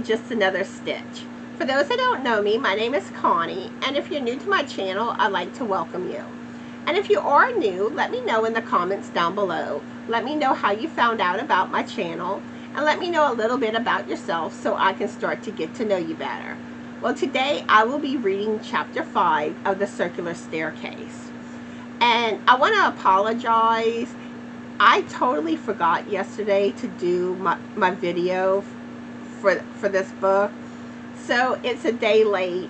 Just Another Stitch. For those that don't know me, my name is Connie, and if you're new to my channel, I'd like to welcome you. And if you are new, let me know in the comments down below. Let me know how you found out about my channel, and let me know a little bit about yourself so I can start to get to know you better. Well, today I will be reading chapter 5 of the Circular Staircase. And I want to apologize. I totally forgot yesterday to do my video for this book, so it's a day late.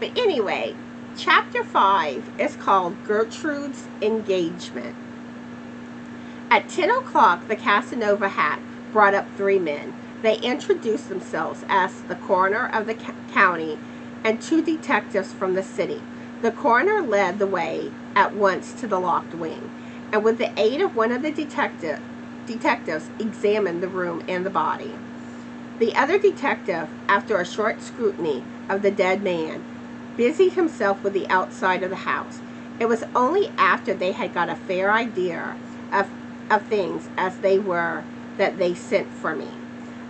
But anyway, chapter 5 is called Gertrude's Engagement. At 10 o'clock, the Casanova hat brought up 3 men. They introduced themselves as the coroner of the county and 2 detectives from the city. The coroner led the way at once to the locked wing, and with the aid of one of the detectives examined the room and the body. The other detective, after a short scrutiny of the dead man, busied himself with the outside of the house. It was only after they had got a fair idea of things as they were that they sent for me.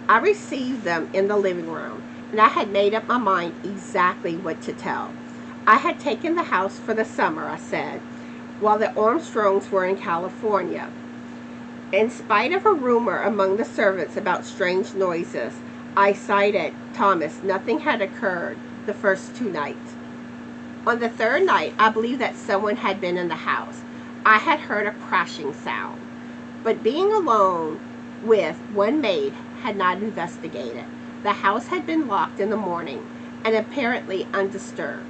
I received them in the living room, and I had made up my mind exactly what to tell. I had taken the house for the summer, I said, while the Armstrongs were in California. In spite of a rumor among the servants about strange noises, I cited Thomas. Nothing had occurred the first 2 nights. On the 3rd night, I believed that someone had been in the house. I had heard a crashing sound, but being alone with one maid, had not investigated. The house had been locked in the morning and apparently undisturbed.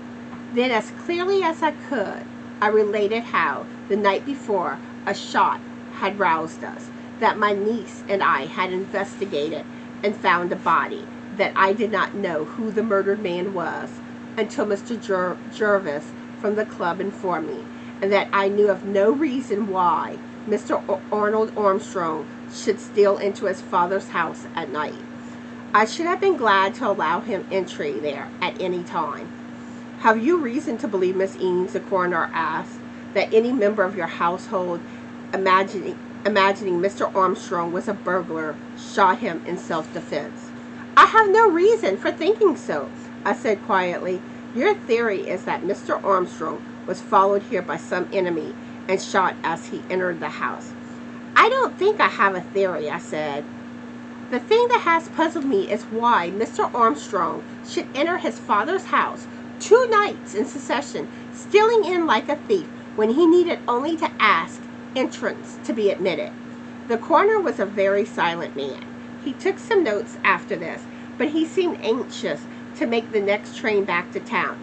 Then, as clearly as I could, I related how, the night before, a shot had roused us, that my niece and I had investigated and found a body, that I did not know who the murdered man was until Mr. Jervis from the club informed me, and that I knew of no reason why Mr. Arnold Armstrong should steal into his father's house at night. I should have been glad to allow him entry there at any time. Have you reason to believe, Miss Eunice, the coroner asked, that any member of your household, imagining Mr. Armstrong was a burglar, shot him in self-defense? I have no reason for thinking so, I said quietly. Your theory is that Mr. Armstrong was followed here by some enemy and shot as he entered the house. I don't think I have a theory, I said. The thing that has puzzled me is why Mr. Armstrong should enter his father's house 2 nights in succession, stealing in like a thief when he needed only to ask entrance to be admitted. The coroner was a very silent man. He took some notes after this, but he seemed anxious to make the next train back to town.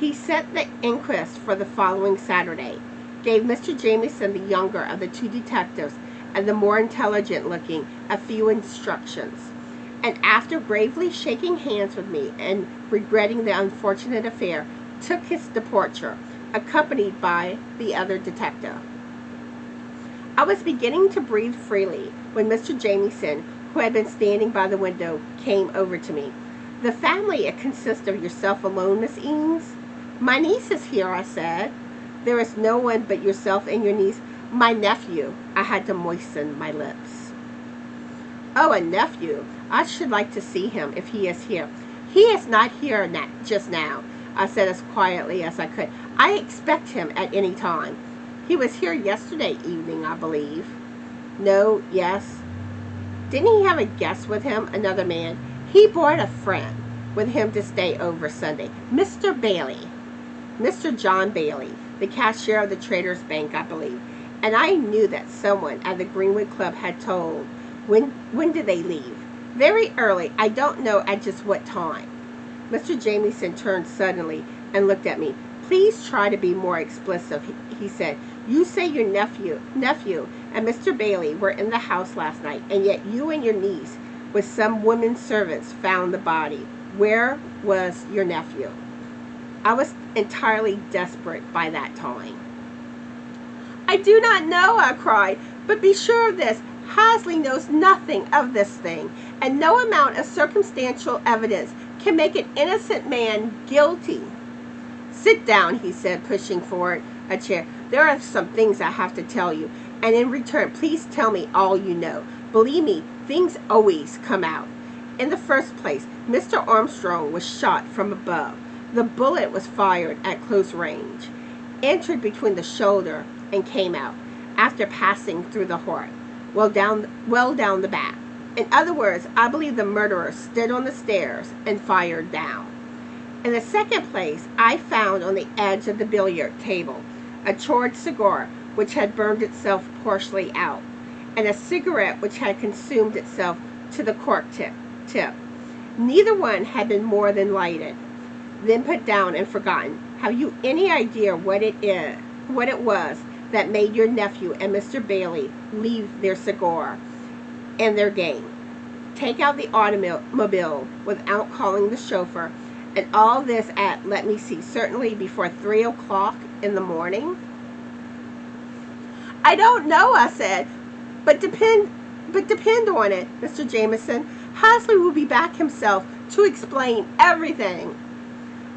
He set the inquest for the following Saturday, gave Mr. Jamieson, the younger of the 2 detectives, and the more intelligent-looking, a few instructions, and after gravely shaking hands with me and regretting the unfortunate affair, took his departure, accompanied by the other detective. I was beginning to breathe freely when Mr. Jamieson, who had been standing by the window, came over to me. The family, it consists of yourself alone, Miss Eames? My niece is here, I said. There is no one but yourself and your niece. My nephew. I had to moisten my lips. Oh, a nephew. I should like to see him if he is here. He is not here just now, I said as quietly as I could. I expect him at any time. He was here yesterday evening, I believe. No, yes. Didn't he have a guest with him, another man? He brought a friend with him to stay over Sunday. Mr. Bailey. Mr. John Bailey, the cashier of the Traders Bank, I believe. And I knew that someone at the Greenwood Club had told. When did they leave? Very early. I don't know at just what time. Mr. Jamieson turned suddenly and looked at me. Please try to be more explicit, he said. You say your nephew and Mr. Bailey were in the house last night, and yet you and your niece, with some women servants, found the body. Where was your nephew? I was entirely desperate by that time. I do not know, I cried, but be sure of this. Hasley knows nothing of this thing, and no amount of circumstantial evidence can make an innocent man guilty. Sit down, he said, pushing forward a chair. There are some things I have to tell you, and in return, please tell me all you know. Believe me, things always come out. In the first place, Mr. Armstrong was shot from above. The bullet was fired at close range, entered between the shoulder, and came out, after passing through the heart, well down the back. In other words, I believe the murderer stood on the stairs and fired down. In the second place, I found on the edge of the billiard table a charred cigar which had burned itself partially out, and a cigarette which had consumed itself to the cork tip. Neither one had been more than lighted, then put down and forgotten. Have you any idea what it was that made your nephew and Mr. Bailey leave their cigar and their game, take out the automobile without calling the chauffeur, and all this at, let me see, certainly before 3 o'clock in the morning? I don't know, I said, but depend on it, Mr. Jameson. Hasley will be back himself to explain everything.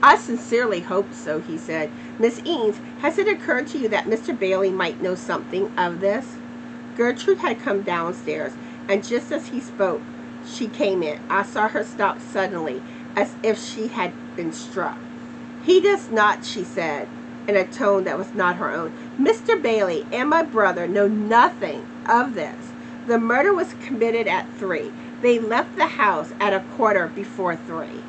I sincerely hope so, he said. Miss Eanes, has it occurred to you that Mr. Bailey might know something of this? Gertrude had come downstairs, and just as he spoke, she came in. I saw her stop suddenly, as if she had been struck. He does not, she said, in a tone that was not her own. Mr. Bailey and my brother know nothing of this. The murder was committed at 3. They left the house at 3:15.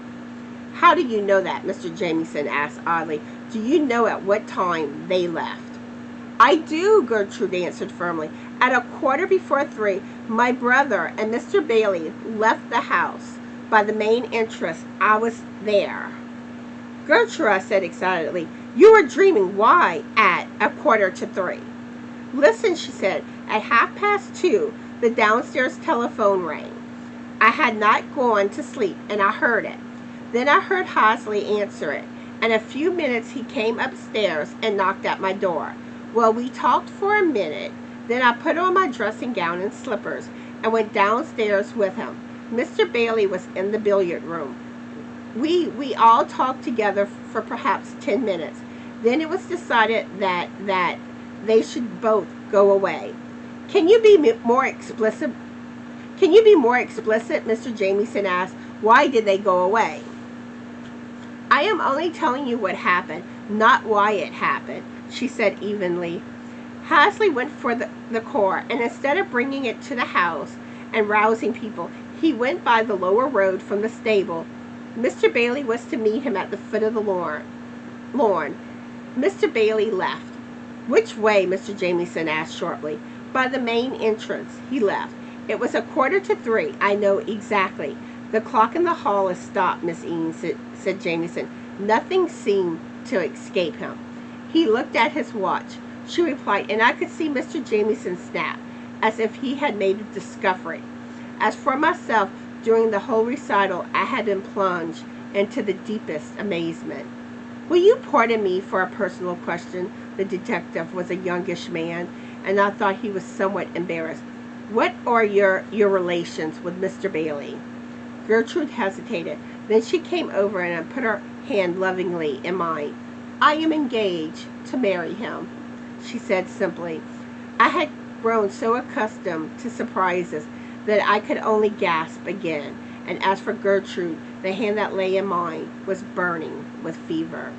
How do you know that? Mr. Jameson asked oddly. Do you know at what time they left? I do, Gertrude answered firmly. At 3:15, my brother and Mr. Bailey left the house by the main entrance. I was there. Gertrude, I said excitedly, you were dreaming. Why at 3:15? Listen, she said. At 2:30, the downstairs telephone rang. I had not gone to sleep, and I heard it. Then I heard Hasley answer it. In a few minutes he came upstairs and knocked at my door. Well, we talked for a minute. Then I put on my dressing gown and slippers and went downstairs with him. Mr. Bailey was in the billiard room. We all talked together for perhaps 10 minutes. Then it was decided that they should both go away. Can you be more explicit? Mr. Jameson asked. Why did they go away? I am only telling you what happened, not why it happened, she said evenly. Hasley went for the car, and instead of bringing it to the house and rousing people, he went by the lower road from the stable. Mr. Bailey was to meet him at the foot of the lawn. Mr. Bailey left. Which way? Mr. Jameson asked shortly. By the main entrance. He left. It was 2:45. I know exactly. The clock in the hall is stopped, Miss Eanes, said Jameson. Nothing seemed to escape him. He looked at his watch. She replied, and I could see Mr. Jameson snap, as if he had made a discovery. As for myself, during the whole recital, I had been plunged into the deepest amazement. Will you pardon me for a personal question? The detective was a youngish man, and I thought he was somewhat embarrassed. What are your relations with Mr. Bailey? Gertrude hesitated. Then she came over and put her hand lovingly in mine. I am engaged to marry him, she said simply. I had grown so accustomed to surprises that I could only gasp again, and as for Gertrude, the hand that lay in mine was burning with fever.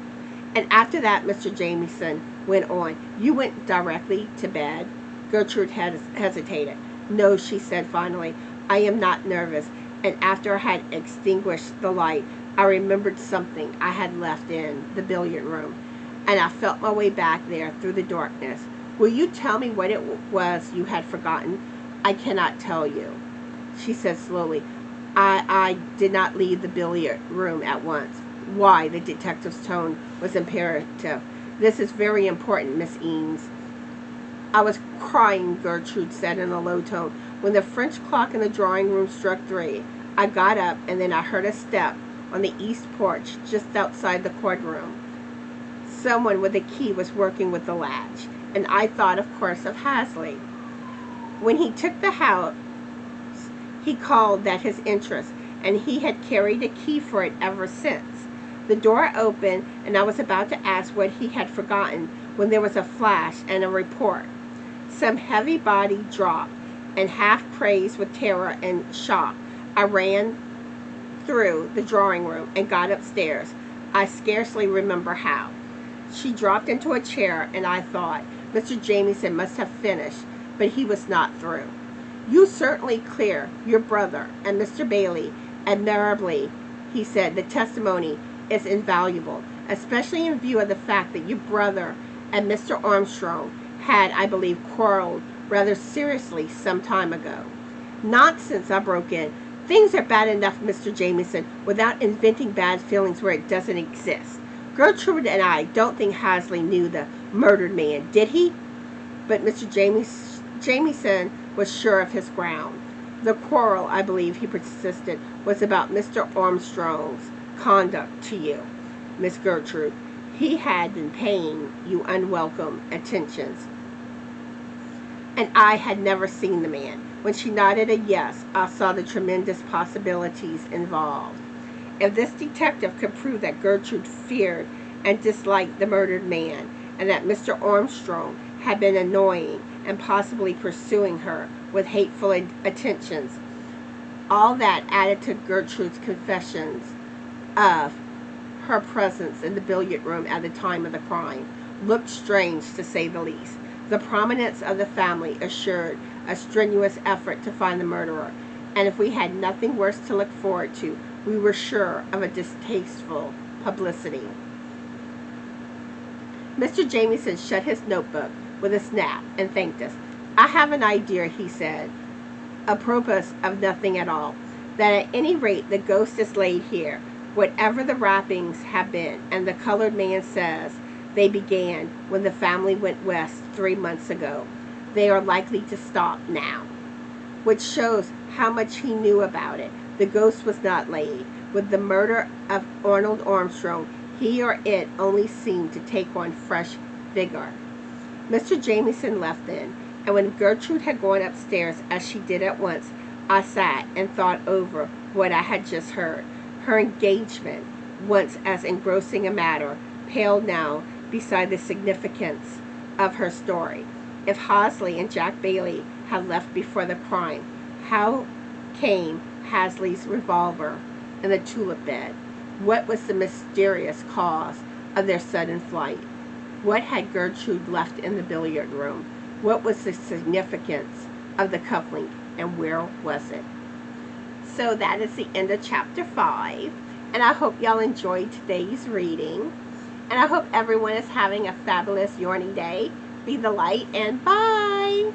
And after that, Mr. Jameson went on, you went directly to bed? Gertrude hesitated. No, she said finally, I am not nervous, and after I had extinguished the light, I remembered something I had left in the billiard room, and I felt my way back there through the darkness. Will you tell me what it was you had forgotten? I cannot tell you, she said slowly. I did not leave the billiard room at once. Why? The detective's tone was imperative. This is very important, Miss Eanes. I was crying, Gertrude said in a low tone. When the French clock in the drawing room struck 3, I got up, and then I heard a step on the east porch just outside the courtroom. Someone with a key was working with the latch, and I thought, of course, of Hasley. When he took the house, he called that his interest, and he had carried a key for it ever since. The door opened, and I was about to ask what he had forgotten when there was a flash and a report. Some heavy body dropped, and half crazed with terror and shock, I ran through the drawing room and got upstairs. I scarcely remember how. She dropped into a chair, and I thought Mr. Jamieson must have finished, but he was not through. "You certainly clear your brother and Mr. Bailey admirably," he said. "The testimony is invaluable, especially in view of the fact that your brother and Mr. Armstrong had, I believe, quarreled rather seriously some time ago." "Nonsense," I broke in. "Things are bad enough, Mr. Jamieson, without inventing bad feelings where it doesn't exist. Gertrude and I don't think Hasley knew the murdered man, did he?" But Mr. Jamieson was sure of his ground. "The quarrel, I believe," he persisted, "was about Mr. Armstrong's conduct to you, Miss Gertrude. He had been paying you unwelcome attentions, and I had never seen the man." When she nodded a yes, I saw the tremendous possibilities involved. If this detective could prove that Gertrude feared and disliked the murdered man, and that Mr. Armstrong had been annoying and possibly pursuing her with hateful attentions, all that added to Gertrude's confessions of her presence in the billiard room at the time of the crime looked strange, to say the least. The prominence of the family assured a strenuous effort to find the murderer, and if we had nothing worse to look forward to, we were sure of a distasteful publicity. Mr. Jamieson shut his notebook with a snap and thanked us. "I have an idea," he said, apropos of nothing at all, "that at any rate the ghost is laid here, whatever the rappings have been, and the colored man says they began when the family went west 3 months ago. They are likely to stop now," which shows how much he knew about it. The ghost was not laid. With the murder of Arnold Armstrong, he or it only seemed to take on fresh vigor. Mr. Jamieson left then, and when Gertrude had gone upstairs, as she did at once, I sat and thought over what I had just heard. Her engagement, once as engrossing a matter, paled now beside the significance of her story. If Hasley and Jack Bailey had left before the crime, how came Hasley's revolver in the tulip bed? What was the mysterious cause of their sudden flight? What had Gertrude left in the billiard room? What was the significance of the cufflink, and where was it? So that is the end of chapter 5, and I hope y'all enjoyed today's reading, and I hope everyone is having a fabulous yarny day. Be the light, and bye!